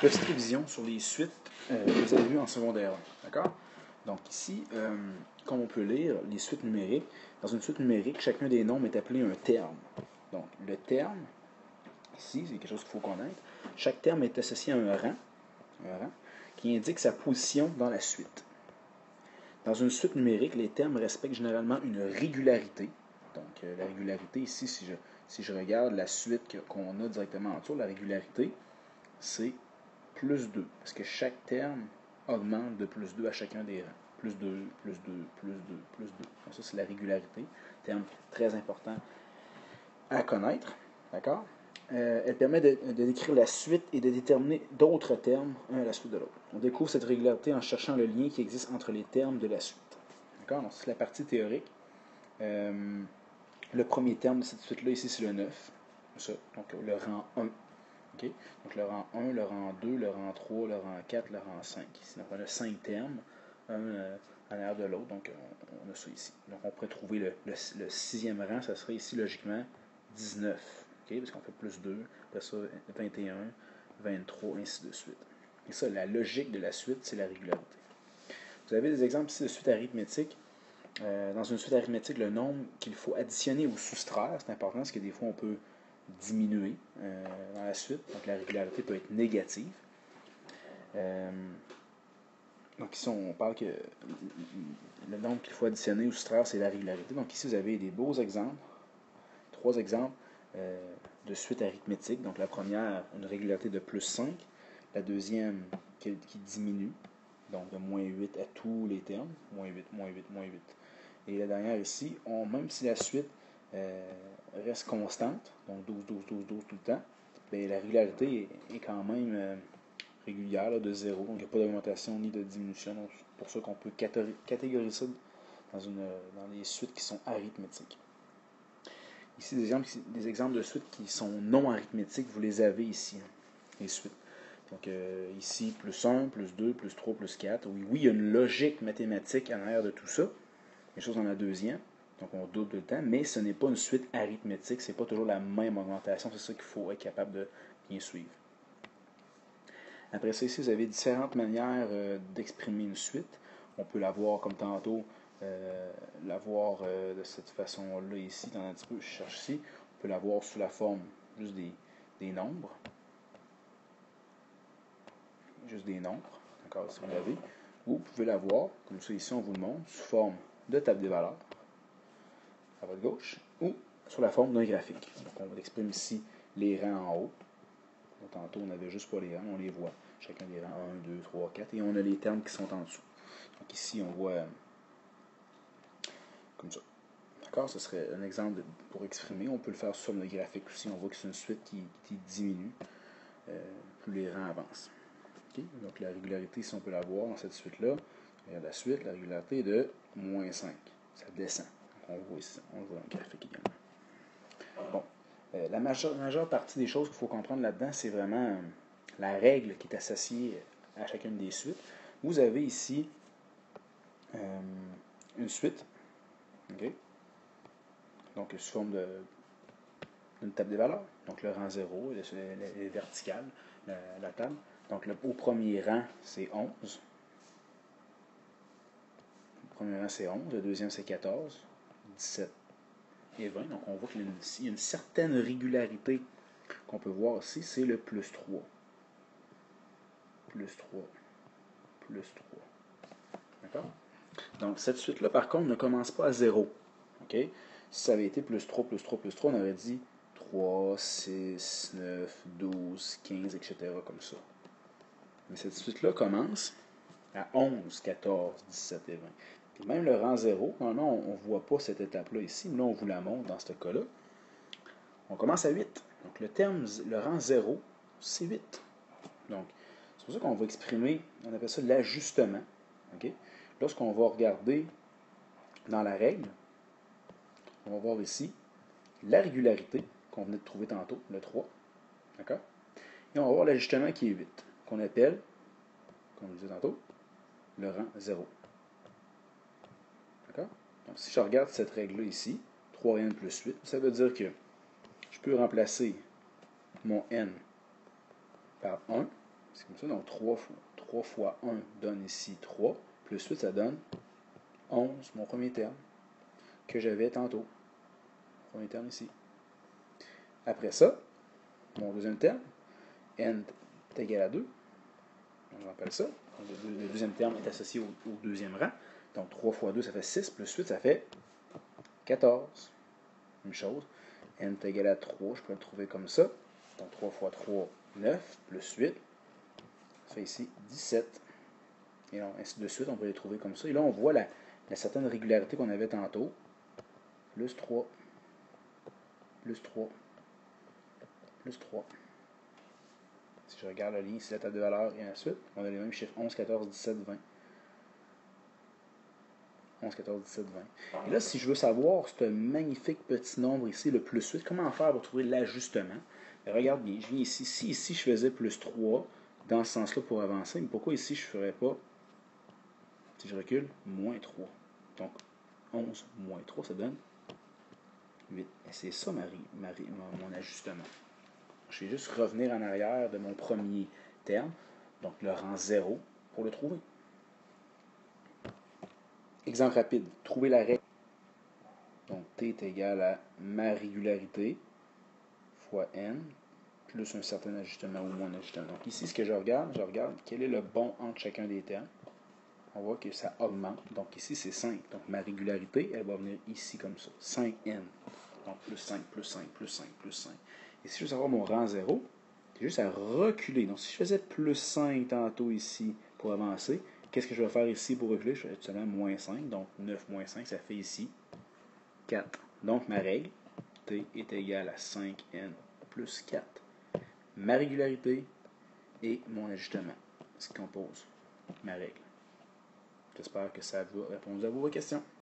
Petite révision sur les suites que vous avez vues en secondaire 1. D'accord? Donc ici, comme on peut lire, les suites numériques, dans une suite numérique, chacun des nombres est appelé un terme. Donc le terme, ici, c'est quelque chose qu'il faut connaître. Chaque terme est associé à un rang qui indique sa position dans la suite. Dans une suite numérique, les termes respectent généralement une régularité. Donc la régularité, ici, si je regarde la suite qu'on a directement en dessous, la régularité, c'est plus 2, parce que chaque terme augmente de plus 2 à chacun des rangs. Plus 2, plus 2, plus 2, plus 2. Donc ça, c'est la régularité, terme très important à connaître. D'accord? Elle permet de décrire la suite et de déterminer d'autres termes, un à la suite de l'autre. On découvre cette régularité en cherchant le lien qui existe entre les termes de la suite. D'accord? Donc c'est la partie théorique. Le premier terme de cette suite-là, ici, c'est le 9. Ça, donc le rang 1. Okay? Donc le rang 1, le rang 2, le rang 3, le rang 4, le rang 5. Ici, donc on a 5 termes, un en arrière de l'autre, donc on a ça ici. Donc on pourrait trouver le sixième rang, ça serait ici logiquement 19, okay? Parce qu'on fait plus 2, après ça 21, 23, ainsi de suite. Et ça, la logique de la suite, c'est la régularité. Vous avez des exemples ici de suite arithmétique. Dans une suite arithmétique, le nombre qu'il faut additionner ou soustraire, c'est important parce que des fois on peut diminuer dans la suite. Donc la régularité peut être négative. Donc ici, on parle que le nombre qu'il faut additionner ou soustraire, c'est la régularité. Donc ici, vous avez des beaux exemples. 3 exemples de suite arithmétique. Donc la première, une régularité de plus 5. La deuxième, qui diminue. Donc de moins 8 à tous les termes. Moins 8, moins 8, moins 8. Et la dernière ici, même si la suite reste constante, donc 12, 12, 12, 12 tout le temps, bien, la régularité est quand même régulière, là, de 0. Donc il n'y a pas d'augmentation ni de diminution. Donc c'est pour ça qu'on peut catégoriser ça dans les suites qui sont arithmétiques. Ici, des exemples de suites qui sont non arithmétiques, vous les avez ici, les suites. Donc ici, plus 1, plus 2, plus 3, plus 4. Oui, il y a une logique mathématique en arrière de tout ça. Les choses dans la deuxième. Donc on double le temps, mais ce n'est pas une suite arithmétique, ce n'est pas toujours la même augmentation, c'est ça qu'il faut être capable de bien suivre. Après ça, ici, vous avez différentes manières d'exprimer une suite. On peut l'avoir comme tantôt, l'avoir de cette façon-là ici, dans un petit peu, je cherche ici. On peut l'avoir sous la forme juste des nombres. Juste des nombres, d'accord, si vous l'avez. Ou vous pouvez l'avoir, comme ça ici, on vous le montre, sous forme de table des valeurs, à votre gauche, ou sur la forme d'un graphique. Donc on exprime ici les rangs en haut. Donc, tantôt, on n'avait juste pas les rangs, on les voit. Chacun des rangs 1, 2, 3, 4, et on a les termes qui sont en dessous. Donc ici, on voit comme ça. D'accord? Ce serait un exemple pour exprimer. On peut le faire sous forme de graphique aussi. On voit que c'est une suite qui diminue plus les rangs avancent. Okay? Donc la régularité, si on peut la voir dans cette suite-là, regarde la suite, la régularité est de moins 5. Ça descend. Donc on voit ici, on le voit dans le graphique également. Bon. La majeure partie des choses qu'il faut comprendre là-dedans, c'est vraiment la règle qui est associée à chacune des suites. Vous avez ici une suite, okay? Donc sous forme d'une table des valeurs. Donc le rang 0, elle est verticale, la table. Donc au premier rang, c'est 11. Le premier rang, c'est 11. Le deuxième, c'est 14, 17 et 20. Donc on voit qu'il y a une certaine régularité qu'on peut voir ici, c'est le plus 3. Plus 3. Plus 3. D'accord? Donc cette suite-là, par contre, ne commence pas à 0. Okay? Si ça avait été plus 3, plus 3, plus 3, on aurait dit 3, 6, 9, 12, 15, etc. comme ça. Mais cette suite-là commence à 11, 14, 17 et 20. Puis même le rang 0, normalement, on ne voit pas cette étape-là ici, mais là, on vous la montre dans ce cas-là. On commence à 8. Donc le rang 0, c'est 8. Donc, c'est pour ça qu'on va exprimer, on appelle ça l'ajustement. Okay? Lorsqu'on va regarder dans la règle, on va voir ici la régularité qu'on venait de trouver tantôt, le 3. D'accord? Et on va voir l'ajustement qui est 8, qu'on appelle, comme je disais tantôt, le rang 0. D'accord? Donc, si je regarde cette règle-là ici, 3n plus 8, ça veut dire que je peux remplacer mon n par 1, C'est comme ça, donc 3 fois 1 donne ici 3, plus 8, ça donne 11, mon premier terme, que j'avais tantôt. Premier terme ici. Après ça, mon deuxième terme, n est égal à 2. On rappelle ça. Le deuxième terme est associé au deuxième rang. Donc 3 fois 2, ça fait 6, plus 8, ça fait 14. Même chose. N est égal à 3, je peux le trouver comme ça. Donc 3 fois 3, 9, plus 8, ça fait ici 17. Et donc, ainsi de suite, on peut les trouver comme ça. Et là, on voit la certaine régularité qu'on avait tantôt. Plus 3, plus 3, plus 3. Si je regarde la ligne, ici, la table de valeurs et ainsi de suite, on a les mêmes chiffres 11, 14, 17, 20. 11, 14, 17, 20. Et là, si je veux savoir ce magnifique petit nombre ici, le plus 8, comment faire pour trouver l'ajustement? Regarde bien, je viens ici. Si ici, je faisais plus 3 dans ce sens-là pour avancer, mais pourquoi ici, je ne ferais pas, si je recule, moins 3? Donc, 11 moins 3, ça donne 8. Et c'est ça mon ajustement. Je vais juste revenir en arrière de mon premier terme, donc le rang 0, pour le trouver. Exemple rapide, trouver la règle. Donc T est égal à ma régularité fois N plus un certain ajustement ou moins un ajustement. Donc ici, ce que je regarde quel est le bon entre chacun des termes. On voit que ça augmente. Donc ici, c'est 5. Donc ma régularité, elle va venir ici comme ça. 5N. Donc plus 5, plus 5, plus 5, plus 5. Et si je veux savoir mon rang 0, j'ai juste à reculer. Donc si je faisais plus 5 tantôt ici pour avancer, qu'est-ce que je vais faire ici pour reculer? Je fais tout simplement moins 5. Donc 9 moins 5, ça fait ici 4. Donc ma règle, T est égale à 5N plus 4. Ma régularité et mon ajustement, ce qui compose ma règle. J'espère que ça vous répond à vos questions.